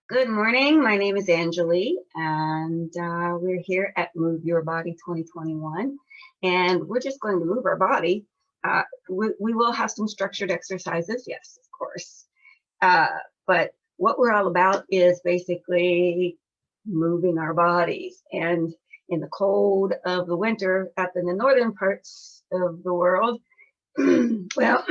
Good morning. My name is Anjali, and we're here at Move Your Body 2021. And we're just going to move our body. We will have some structured exercises, yes, of course. Uh, but what we're all about is basically moving our bodies. And in the cold of the winter, up in the northern parts of the world, well,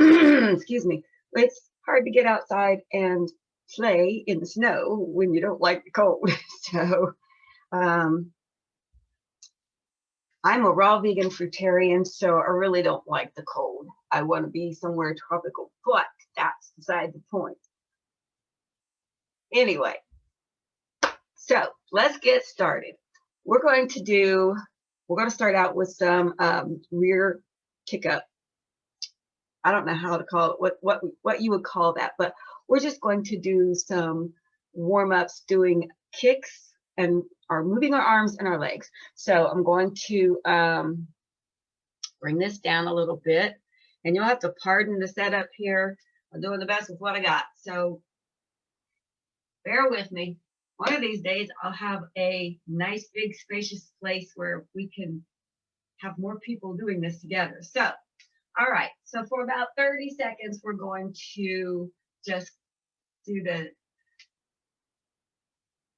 excuse me, it's hard to get outside and play in the snow when you don't like the cold. So um, I'm a raw vegan fruitarian, so I really don't like the cold. I want to be somewhere tropical, but that's beside the point. Anyway, so let's get started. We're going to start out with some rear kick up. I don't know how to call it, what you would call that, but we're just going to do some warm-ups doing kicks and are moving our arms and our legs. So I'm going to bring this down a little bit, and you'll have to pardon the setup here. I'm doing the best with what I got, so bear with me. One of these days I'll have a nice big spacious place where we can have more people doing this together. So all right, so for about 30 seconds, we're going to just do the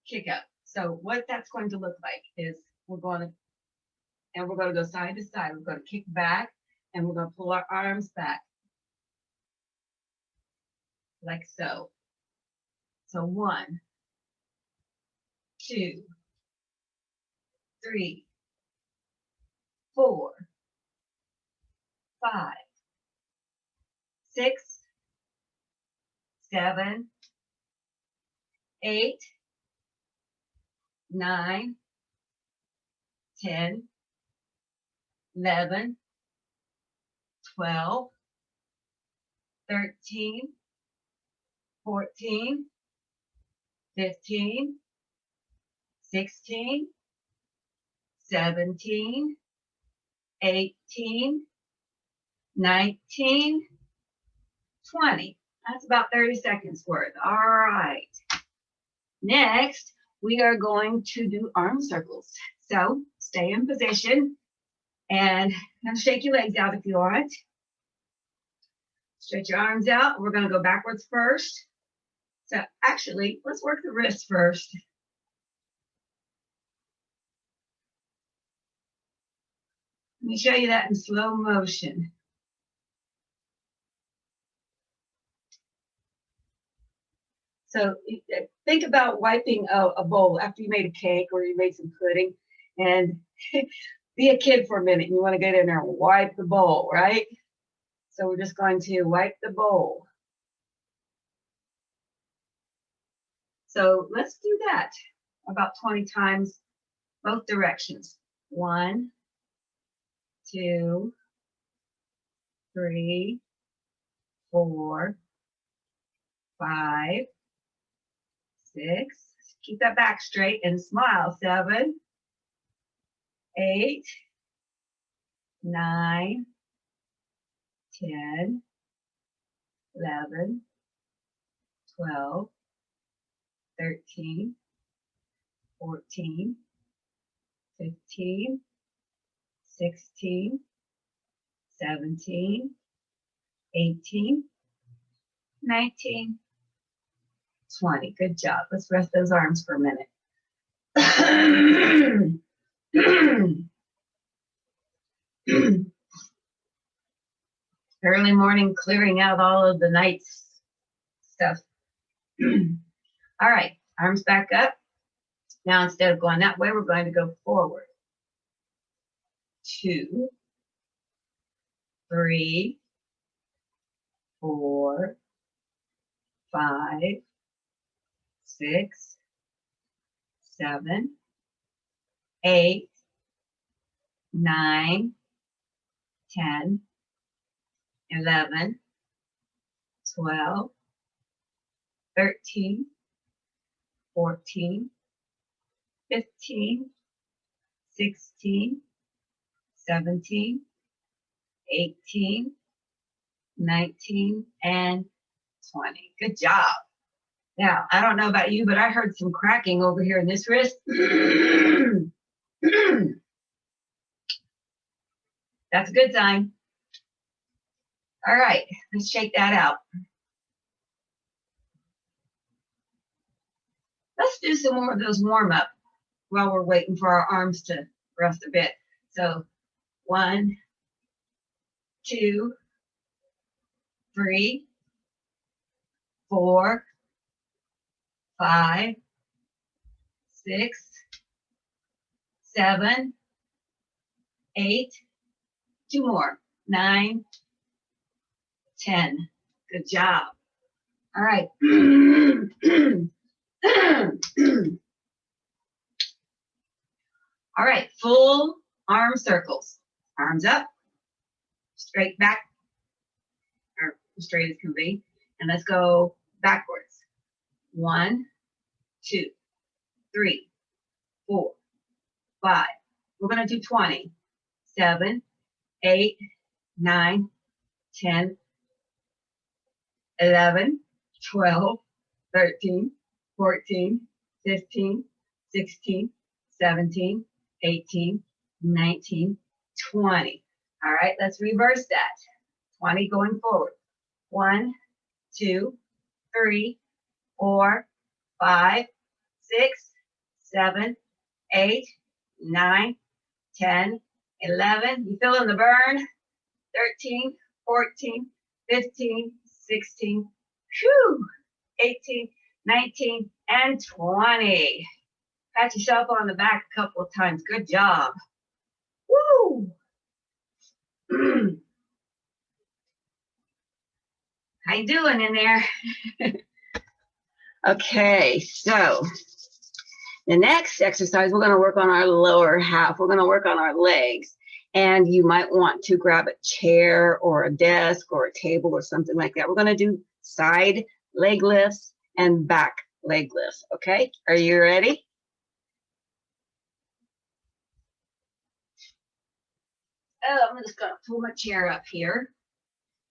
kick up. So what that's going to look like is we're going to go side to side. We're going to kick back and we're going to pull our arms back like so. So 1, 2, 3, 4, 5, 6, 7, 8, 9, 10, 11, 12, 13, 14, 15, 16, 17, 18, 19, 20. That's about 30 seconds worth. All right. Next, we are going to do arm circles. So stay in position and shake your legs out if you want. Stretch your arms out. We're going to go backwards first. So actually, let's work the wrists first. Let me show you that in slow motion. So think about wiping a bowl after you made a cake or you made some pudding, and be a kid for a minute. You want to get in there and wipe the bowl, right? So we're just going to wipe the bowl. So let's do that about 20 times, both directions. 1, 2, 3, 4, 5, 6. Keep that back straight and smile. 7, 8, 9, 10, 11, 12, 13, 14, 15, 16, 17, 18, 19, 20. Good job. Let's rest those arms for a minute. Early morning, clearing out all of the night's stuff. All right, arms back up. Now, instead of going that way, we're going to go forward. 2, 3, 4, 5, 6, 7, 8, 9, 10, 11, 12, 13, 14, 15, 16, 17, 18, 19, and 20. Good job. Now, I don't know about you, but I heard some cracking over here in this wrist. That's a good sign. All right, let's shake that out. Let's do some more of those warm up while we're waiting for our arms to rest a bit. So 1, 2, 3, 4, 5, 6, 7, 8, 2 more, 9, 10. Good job. All right. All right, full arm circles. Arms up, straight back, or straight as can be. And let's go backwards. 1, 2, 3, 4, 5. We're going to do 20. 7, 8, 9, 10, 11, 12, 13, 14, 15, 16, 17, 18, 19, 20. All right, let's reverse that. 20 going forward. 1, 2, 3, 4, 5, 6, 7, 8, 9, 10, 11. You feeling the burn? 13, 14, 15, 16, 18, 19, and 20. Pat yourself on the back a couple of times. Good job. Woo! How you doing in there? Okay, so the next exercise, we're going to work on our lower half. We're going to work on our legs. And you might want to grab a chair or a desk or a table or something like that. We're going to do side leg lifts and back leg lifts. Okay, are you ready? Oh, I'm just going to pull my chair up here.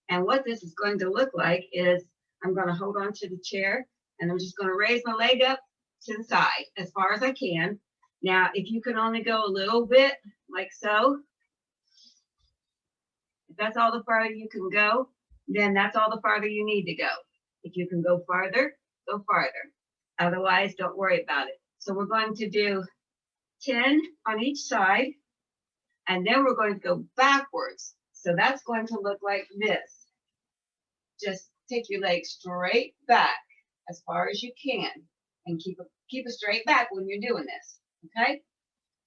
And what this is going to look like is I'm going to hold on to the chair and I'm just going to raise my leg up to the side as far as I can. Now, if you can only go a little bit like so, if that's all the farther you can go, then that's all the farther you need to go. If you can go farther, go farther. Otherwise, don't worry about it. So we're going to do 10 on each side, and then we're going to go backwards. So that's going to look like this. Just take your leg straight back as far as you can, and keep a straight back when you're doing this, okay?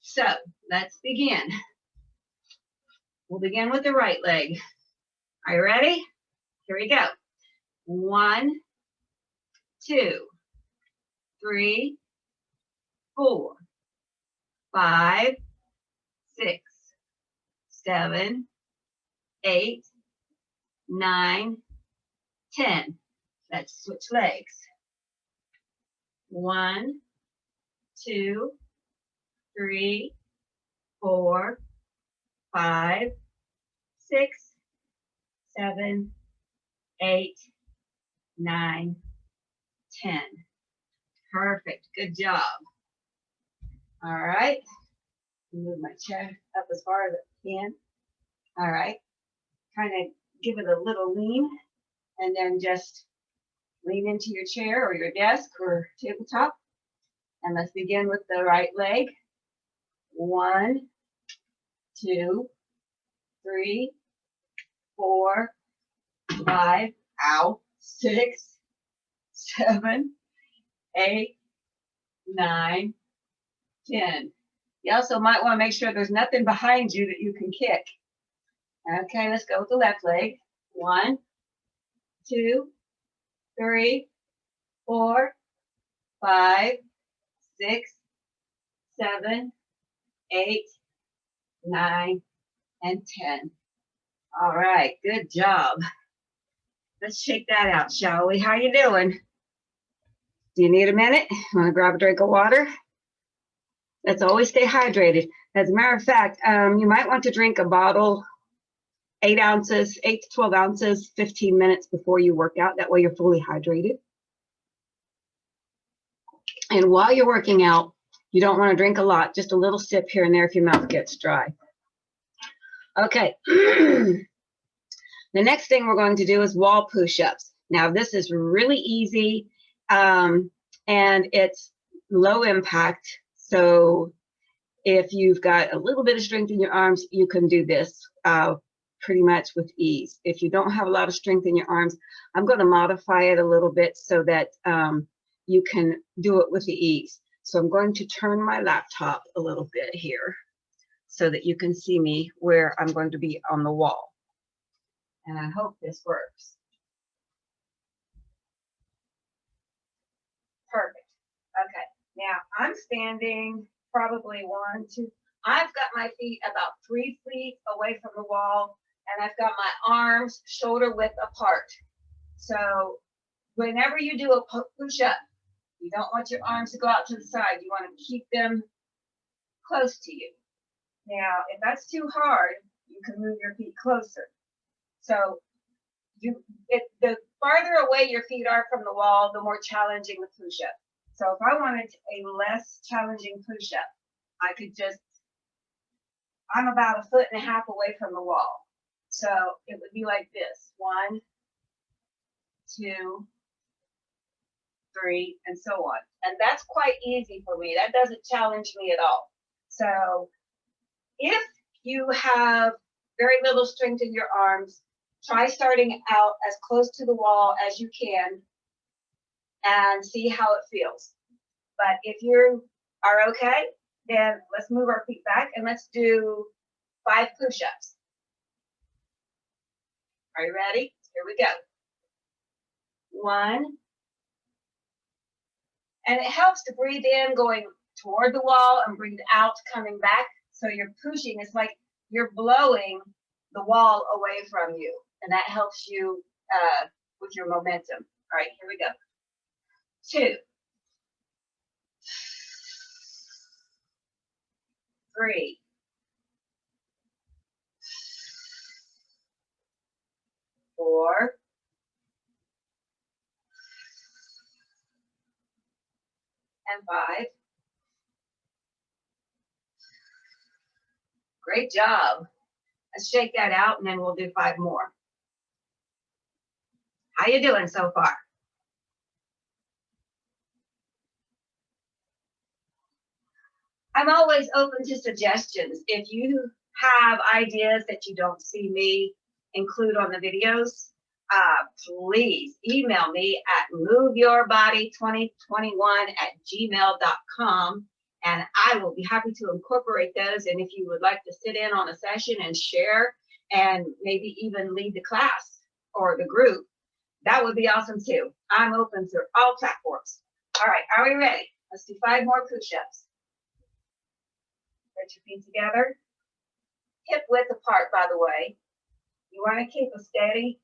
So let's begin. We'll begin with the right leg. Are you ready? Here we go. 1, 2, 3, 4, 5, 6, 7, 8, 9, 10. Let's switch legs. 1, 2, 3, 4, 5, 6, 7, 8, 9, 10. Perfect. Good job. All right. Move my chair up as far as I can. All right. Kind of give it a little lean, and then just lean into your chair or your desk or tabletop. And let's begin with the right leg. 1, 2, 3, 4, 5, ow, 6, 7, 8, 9, 10. You also might want to make sure there's nothing behind you that you can kick. Okay, let's go with the left leg. 1, 2, 3, 4, 5, 6, 7, 8, 9, and 10. All right, good job. Let's shake that out, shall we? How you doing? Do you need a minute? Want to grab a drink of water? Let's always stay hydrated. As a matter of fact, you might want to drink a bottle, 8 ounces, 8 to 12 ounces, 15 minutes before you work out. That way you're fully hydrated. And while you're working out, you don't want to drink a lot, just a little sip here and there if your mouth gets dry. Okay. The next thing we're going to do is wall push-ups. Now, this is really easy, and it's low impact. So if you've got a little bit of strength in your arms, you can do this pretty much with ease. If you don't have a lot of strength in your arms, I'm going to modify it a little bit so that you can do it with the ease. So I'm going to turn my laptop a little bit here so that you can see me where I'm going to be on the wall. And I hope this works. Perfect. Okay. Now I'm standing probably 1, 2. I've got my feet about 3 feet away from the wall, and I've got my arms shoulder width apart. So whenever you do a push-up, you don't want your arms to go out to the side. You want to keep them close to you. Now, if that's too hard, you can move your feet closer. So the farther away your feet are from the wall, the more challenging the push-up. So if I wanted a less challenging push-up, I could just, I'm about 1.5 feet away from the wall. So it would be like this, 1, 2, 3, and so on. And that's quite easy for me. That doesn't challenge me at all. So if you have very little strength in your arms, try starting out as close to the wall as you can and see how it feels. But if you are okay, then let's move our feet back and let's do 5 push-ups. Are you ready? Here we go. 1. And it helps to breathe in going toward the wall and breathe out coming back. So you're pushing, it's like you're blowing the wall away from you. And that helps you with your momentum. All right, here we go. 2, 3, 4, and 5. Great job. Let's shake that out and then we'll do 5 more. How you doing so far? I'm always open to suggestions. If you have ideas that you don't see me include on the videos, please email me at moveyourbody2021@gmail.com, and I will be happy to incorporate those. And if you would like to sit in on a session and share and maybe even lead the class or the group, that would be awesome too. I'm open to all platforms. All right, are we ready? Let's do 5 more push-ups. Put your feet together. Hip width apart, by the way. You want to keep a steady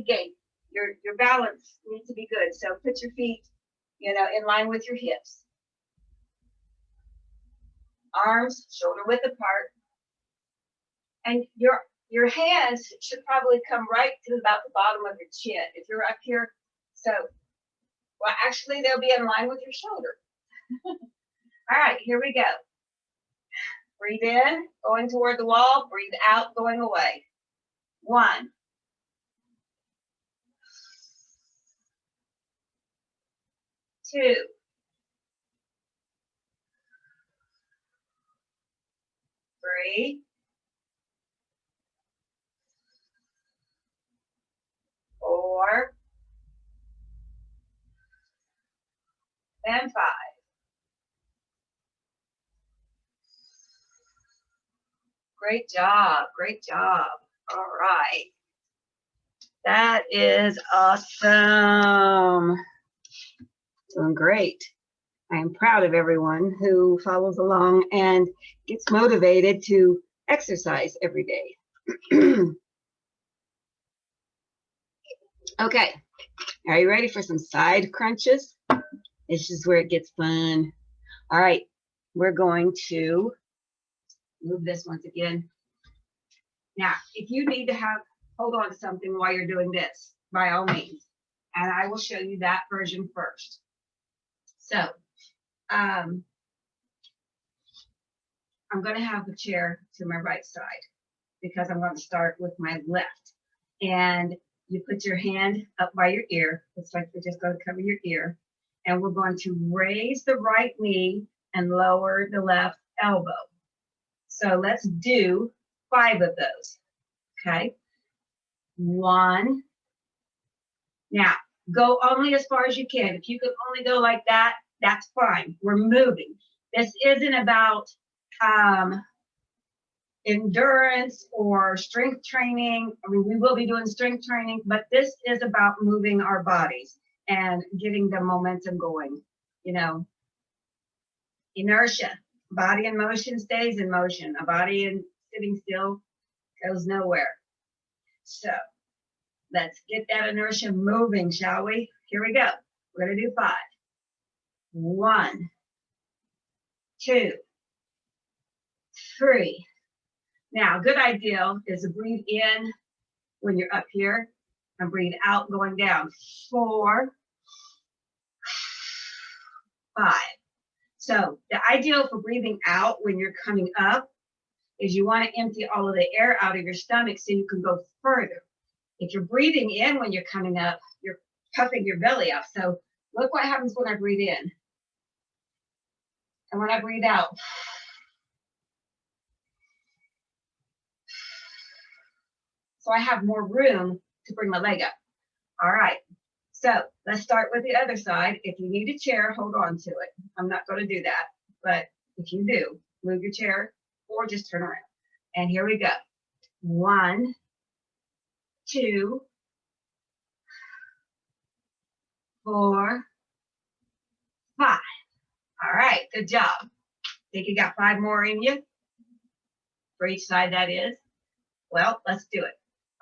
gait. Your balance needs to be good. So put your feet, in line with your hips. Arms shoulder width apart. And your hands should probably come right to about the bottom of your chin. If you're up here, well, actually they'll be in line with your shoulder. All right, here we go. Breathe in, going toward the wall. Breathe out, going away. 1, 2, 3, 4, and 5. Great job. Great job. All right. That is awesome. Doing great. I am proud of everyone who follows along and gets motivated to exercise every day. Okay. Are you ready for some side crunches? This is where it gets fun. All right. We're going to move this once again. Now, if you need to hold on to something while you're doing this, by all means. And I will show you that version first. So I'm going to have the chair to my right side because I'm going to start with my left. And you put your hand up by your ear. Looks like we're just going to cover your ear. And we're going to raise the right knee and lower the left elbow. So let's do 5 of those. Okay. 1. Now, go only as far as you can. If you can only go like that, that's fine. We're moving. This isn't about endurance or strength training. I mean, we will be doing strength training, but this is about moving our bodies and getting the momentum going. You know, inertia, body in motion stays in motion. A body in sitting still goes nowhere. So let's get that inertia moving, shall we? Here we go. We're going to do 5. 1, 2, 3. Now, a good idea is to breathe in when you're up here and breathe out going down. 4, 5. So the ideal for breathing out when you're coming up is you want to empty all of the air out of your stomach so you can go further. If you're breathing in when you're coming up, you're puffing your belly up. So look what happens when I breathe in. And when I breathe out. So I have more room to bring my leg up. All right. So let's start with the other side. If you need a chair, hold on to it. I'm not going to do that. But if you do, move your chair or just turn around. And here we go. 1, 2, 4, 5. All right, good job. Think you got 5 more in you? For each side, that is. Well, let's do it.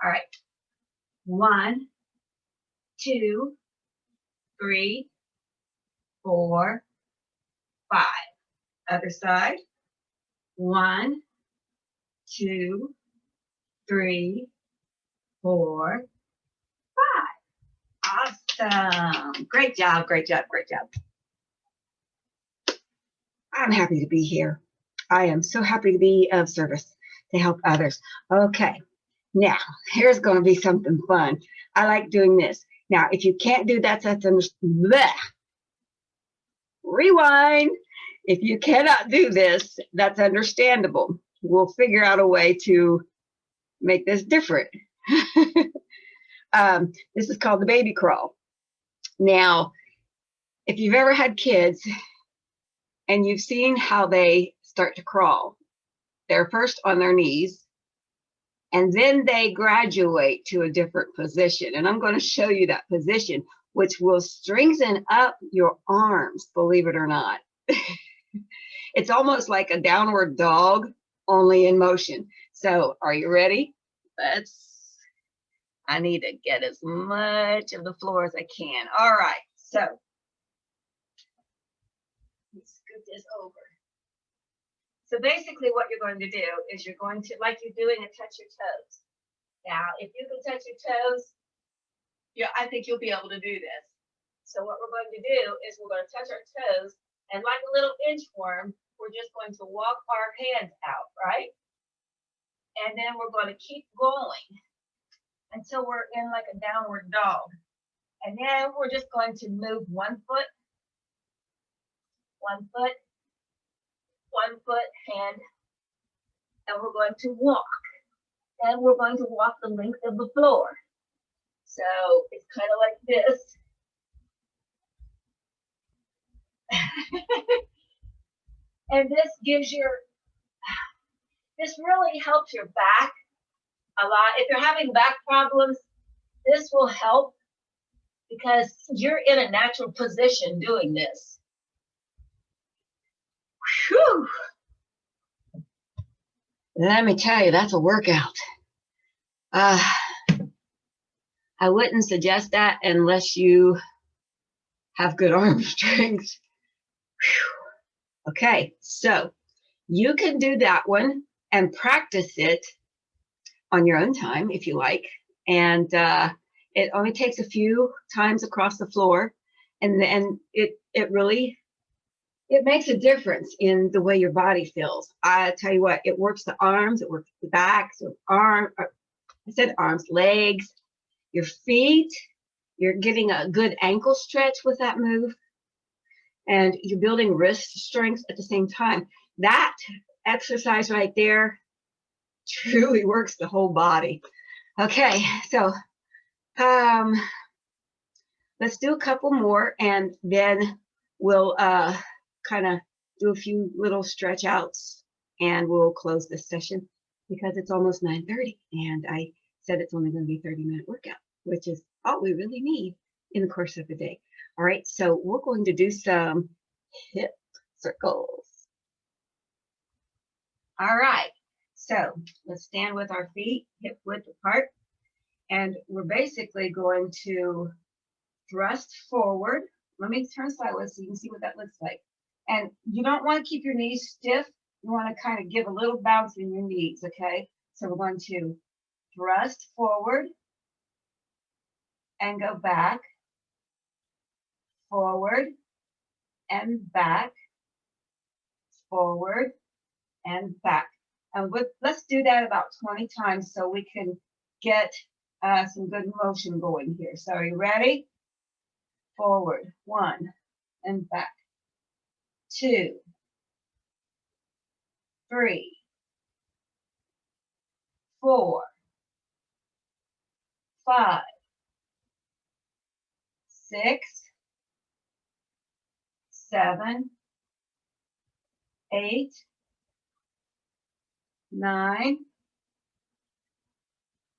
All right. 1, 2, 3, 4, 5. Other side. 1, 2, 3, 4, 5. Awesome. Great job, great job, great job. I'm happy to be here. I am so happy to be of service to help others. Okay, now here's going to be something fun. I like doing this. Now, if you can't do that, that's rewind. If you cannot do this, that's understandable. We'll figure out a way to make this different. This is called the baby crawl. Now, if you've ever had kids and you've seen how they start to crawl, they're first on their knees and then they graduate to a different position. And I'm going to show you that position, which will strengthen up your arms, believe it or not. It's almost like a downward dog, only in motion. So are you ready? I need to get as much of the floor as I can. All right, so let's scoot this over. So basically what you're going to do is you're going to, like you're doing, touch your toes. Now, if you can touch your toes, I think you'll be able to do this. So what we're going to do is we're going to touch our toes, and like a little inchworm, we're just going to walk our hands out, right? And then we're going to keep going until we're in like a downward dog. And then we're just going to move 1 foot, 1 foot, 1 foot, hand, and we're going to walk. And we're going to walk the length of the floor. So it's kind of like this. And this really helps your back a lot. If you're having back problems, this will help because you're in a natural position doing this. Whew. Let me tell you, that's a workout. I wouldn't suggest that unless you have good arm strength. Whew. Okay, so you can do that one and practice it on your own time if you like. And it only takes a few times across the floor. And then it really it makes a difference in the way your body feels. I tell you what, it works the arms, it works the backs, I said arms, legs, your feet. You're getting a good ankle stretch with that move, and you're building wrist strength at the same time. That exercise right there truly works the whole body. Okay, so let's do a couple more, and then we'll kind of do a few little stretch outs, and we'll close this session because it's almost 9:30, and I said it's only going to be a 30-minute workout, which is all we really need in the course of the day. All right, so we're going to do some hip circles. All right, so let's stand with our feet hip width apart, and we're basically going to thrust forward. Let me turn sideways so you can see what that looks like. And you don't want to keep your knees stiff. You want to kind of give a little bounce in your knees, okay? So we're going to thrust forward and go back, forward and back, forward and back. And let's do that about 20 times so we can get some good motion going here. So are you ready? Forward, 1, and back, 2, 3, 4, 5, 6, 7, 8, 9,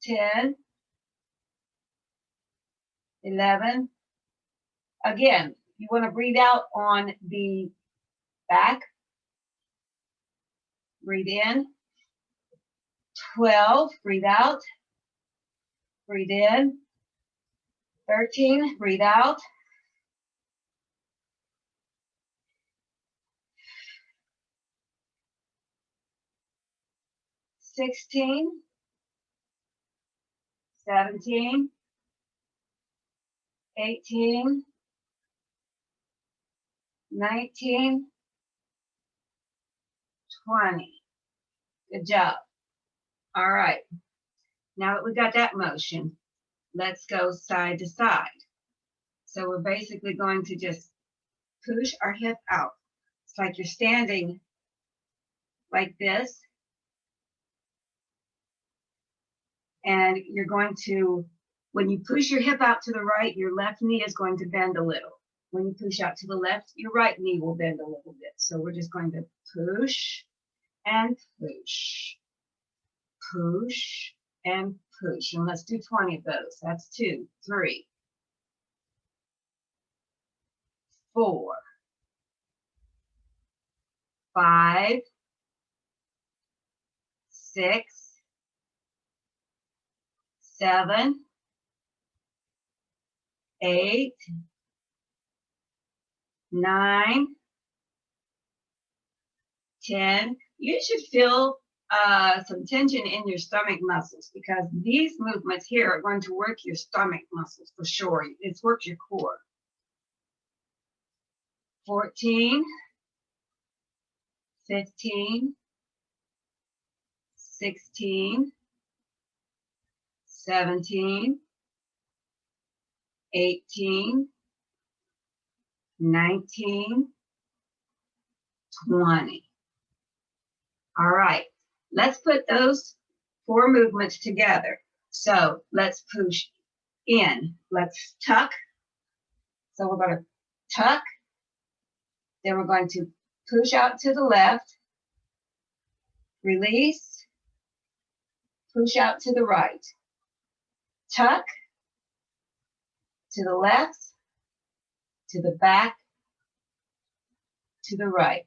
10, 11. Again, you want to breathe out on the back. Breathe in. 12, breathe out. Breathe in. 13, breathe out. 16, 17, 18, 19, 20. Good job. All right. Now that we've got that motion, let's go side to side. So we're basically going to just push our hip out. It's like you're standing like this. And you're going to, when you push your hip out to the right, your left knee is going to bend a little. When you push out to the left, your right knee will bend a little bit. So we're just going to push and push, push and push. And let's do 20 of those. That's 2, 3, 4, 5, 6, 7, 8, 9, 10. You should feel some tension in your stomach muscles because these movements here are going to work your stomach muscles for sure. It's worked your core. 14, 15, 16, 17, 18, 19, 20. All right, let's put those 4 movements together. So let's push in. Let's tuck. So we're going to tuck. Then we're going to push out to the left. Release. Push out to the right. Tuck. To the left. To the back. To the right.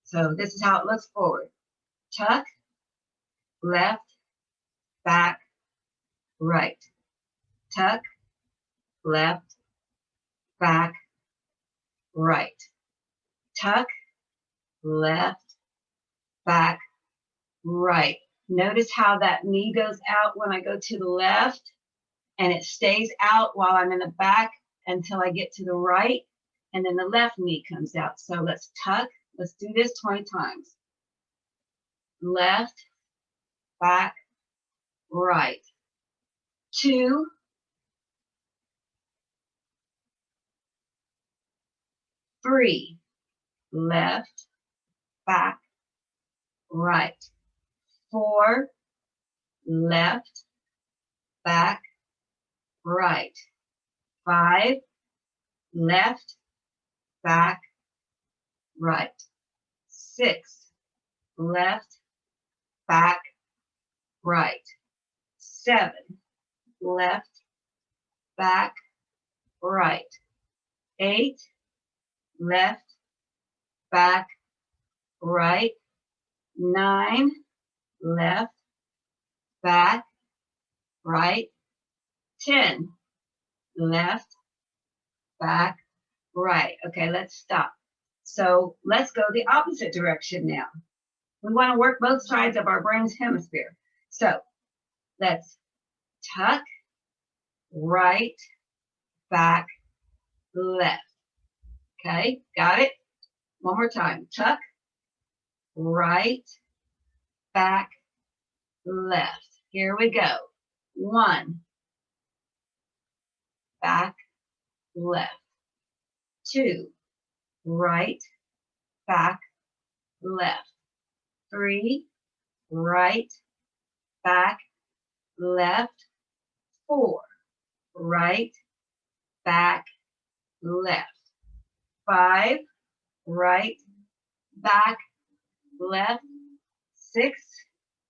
So this is how it looks forward. Tuck, left, back, right. Tuck, left, back, right. Tuck, left, back, right. Notice how that knee goes out when I go to the left, and it stays out while I'm in the back until I get to the right. and then the left knee comes out. So let's tuck. Let's do this 20 times. Left, back, right. 2, 3, left, back, right. 4, left, back, right. 5, left, back, right. 6, left, back, right. 7, left, back, right. 8, left, back, right. 9, left, back, right. 10, left, back, right. Okay, let's stop. So let's go the opposite direction now. We want to work both sides of our brain's hemisphere. So let's tuck, right, back, left. Okay, got it? One more time. Tuck, right, back, left. Here we go. 1, back, left. 2, right, back, left. 3, right, back, left. 4, right, back, left. 5, right, back, left. 6,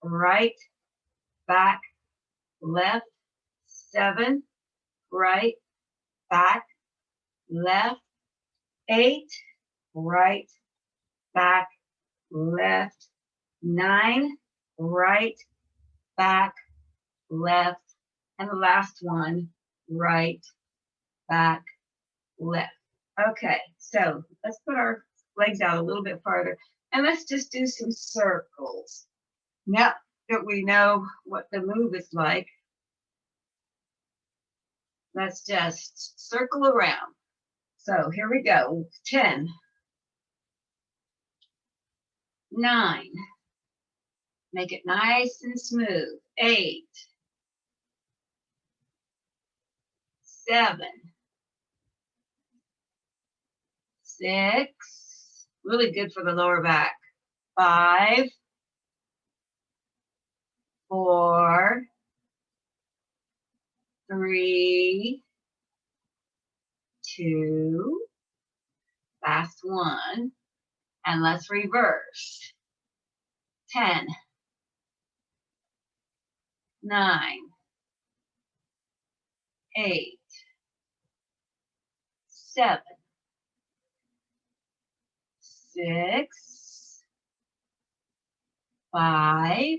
right, back, left. 7, right, back, left. 8, right, back, left. 9, right, back, left. And the last one, right, back, left. Okay, so let's put our legs out a little bit farther and let's just do some circles. Now that we know what the move is like, let's just circle around. So here we go. 10, 9, make it nice and smooth. 8, 7, 6, really good for the lower back. 5, 4, 3, 2, last one, and let's reverse. 10, 9, 8, 7, 6, 5,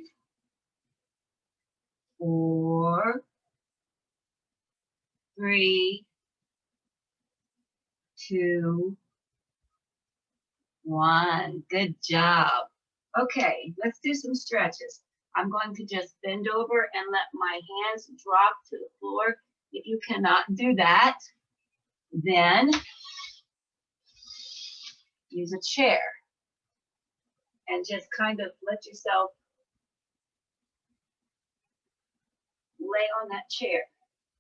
4, 3, 2, 1. Good job. Okay, let's do some stretches. I'm going to just bend over and let my hands drop to the floor. If you cannot do that, then use a chair and just kind of let yourself lay on that chair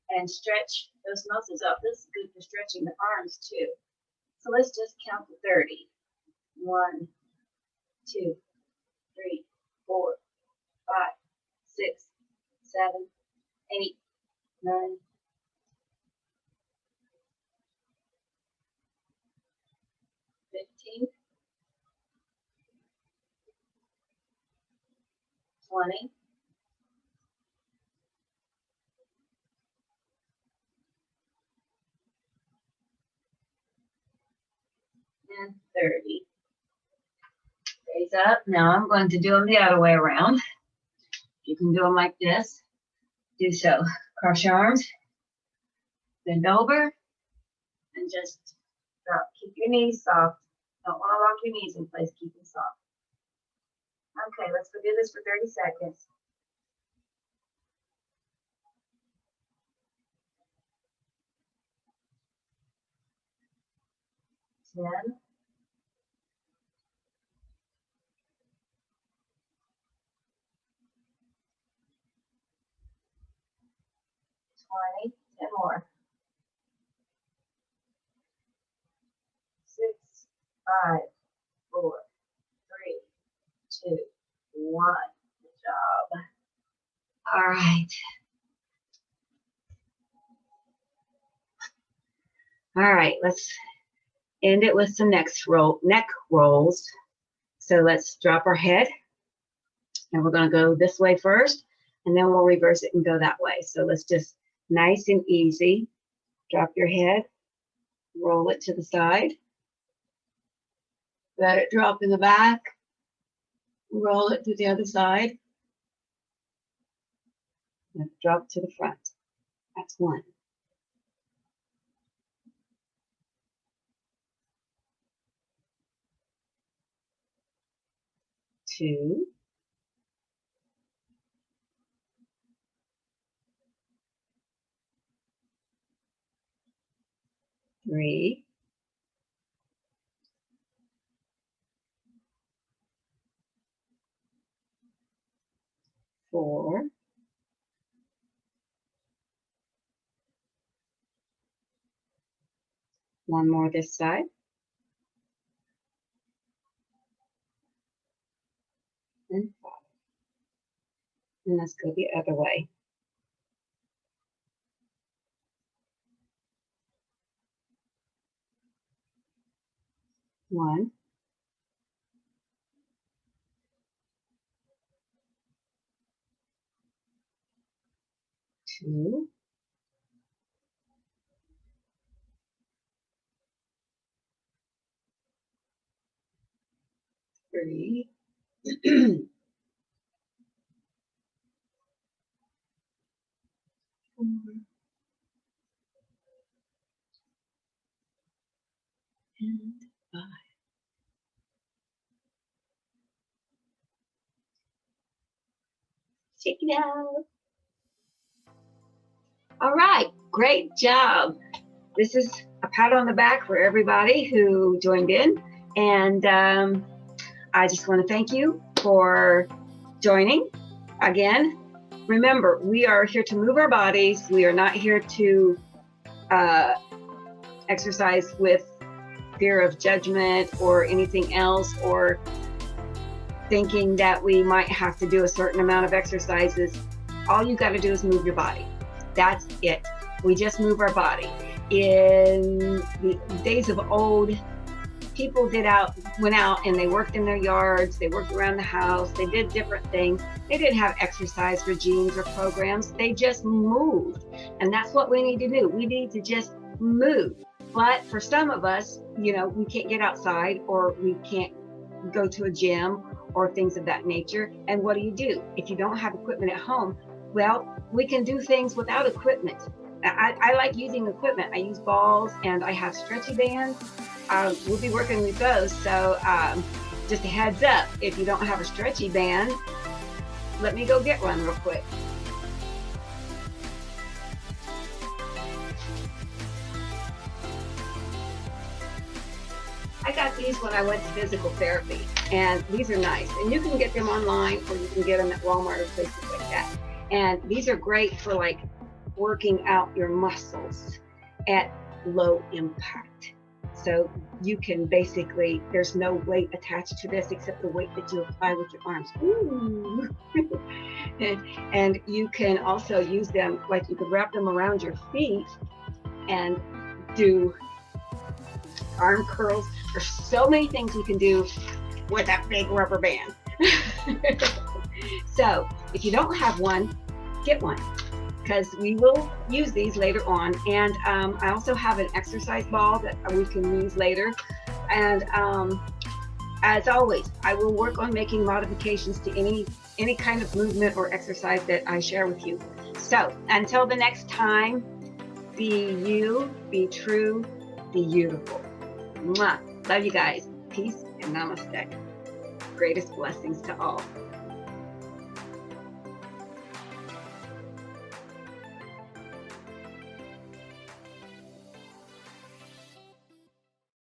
and stretch those muscles up. This is good for stretching the arms too. So let's just count to 30. 1, 2, 3, 4, 5, 6, 7, 8, 9, 15, 20, 30. Raise up. Now I'm going to do them the other way around. You can do them like this. Do so. Cross your arms. Bend over. And just drop. Keep your knees soft. Don't want to lock your knees in place. Keep them soft. Okay, let's go do this for 30 seconds. 10, 20, 10 more. 6, 5, 4, 3, 2, 1. Good job. All right. All right, let's end it with some neck rolls. So let's drop our head, and we're going to go this way first, and then we'll reverse it and go that way. So let's just nice and easy. Drop your head, roll it to the side. Let it drop in the back. Roll it to the other side. And drop to the front. That's 1. 2. 3. 4. 1 more this side. And 5. And let's go the other way. 1. 2. 3. 4. And 5. Check it out. All right, great job. This is a pat on the back for everybody who joined in. And I just want to thank you for joining again. Remember, we are here to move our bodies. We are not here to exercise with fear of judgment or anything else, or thinking that we might have to do a certain amount of exercises. All you got to do is move your body. That's it. We just move our body. In the days of old, people went out and they worked in their yards, they worked around the house, they did different things. They didn't have exercise regimes or programs. They just moved. And that's what we need to do. We need to just move. But for some of us, we can't get outside, or we can't go to a gym or things of that nature. And what do? If you don't have equipment at home, well, we can do things without equipment. I like using equipment. I use balls and I have stretchy bands. We'll be working with those. So just a heads up, if you don't have a stretchy band, let me go get one real quick. I got these when I went to physical therapy, and these are nice. And you can get them online, or you can get them at Walmart or places like that. And these are great for like working out your muscles at low impact. So you can basically, there's no weight attached to this except the weight that you apply with your arms. Ooh. And you can also use them, like you could wrap them around your feet and do arm curls. There's so many things you can do with that big rubber band. So if you don't have one, get one, because we will use these later on. And I also have an exercise ball that we can use later. And as always, I will work on making modifications to any kind of movement or exercise that I share with you. So until the next time, be you, be true, be beautiful. Mwah. Love you guys. Peace and namaste. Greatest blessings to all.